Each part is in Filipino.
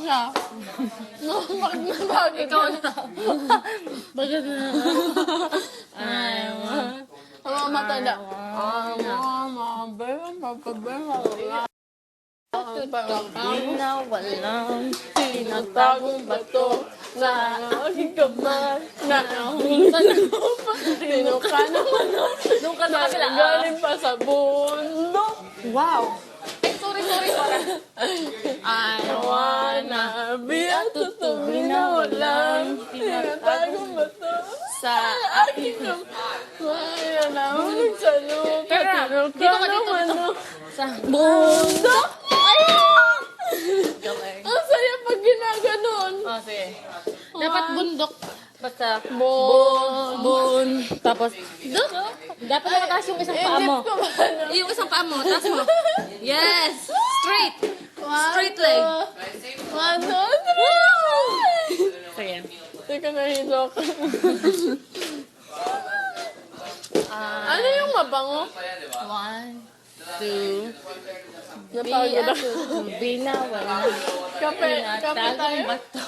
siya. Pag napagod Ikaw na. Bagod na. Ang mga matanda. Di na walang tinatagong bato sa aking kamay na nahulog sa lupa. Sino ka naman? Doon ka sa kabila. Galing pa sa bundok. Wow! Ay, sorry. I wanna be a tutubi na walang tinatagong bato Sa aking kamay na nahulog sa lupa. Pero, Sino dito ka ka, naman? Sa Bundok! Ayun! galing. Ang saya pag ginaganon. Oh, sige. Dapat bundok. Basta Bun. Tapos, duk. Dapat nakataas yung isang paa mo. Edit ko ba na? Yung isang paa mo, taas mo. Yes! Straight! Straight leg. 1, 2, 3! Sige. Teka, nahilo ka. Ano yung mabango? 1, 2, Napagod ako. binawan. Kape Tinatagong tayo. bato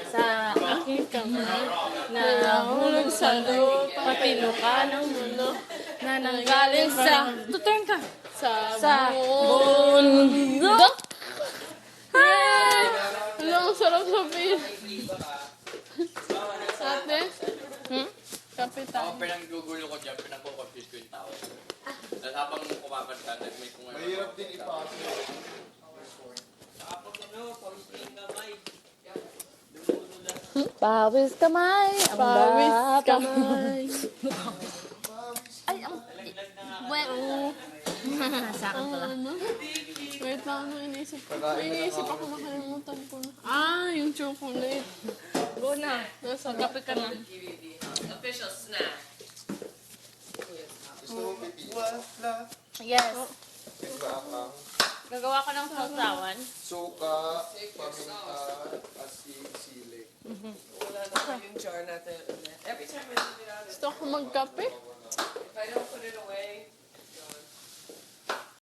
sa aking kamay na Nahulog sa lupa. patino ka ng Ano? na nanggaling sa... Tuturn ka. Sa bundok. Yay! Alam, ang sarap sabihin. Ate? Kape tayo. Ako pinanggugulo ko dyan, pinagko-confuse ko yung tao. Tapos habang kumakanta, may kung ano. Mahirap din ipasok. Pawis kamay. Ang Pawis bata. kamay. Ay, ang... Bueno. Sa akin pala. Ano? Wait lang, ano inisip ko? Iniisip ako, nakalimutan ko na. Yung chocolate. Go na. Nasa Kape ka na. Official snack. Gusto mo pipila? Yes. Timbakang, Gagawa ka ng sausawan. suka, paminta, asin, sili. Wala na yung jar natin. Every time I leave it out, Gusto ko magkape. if I don't put it away,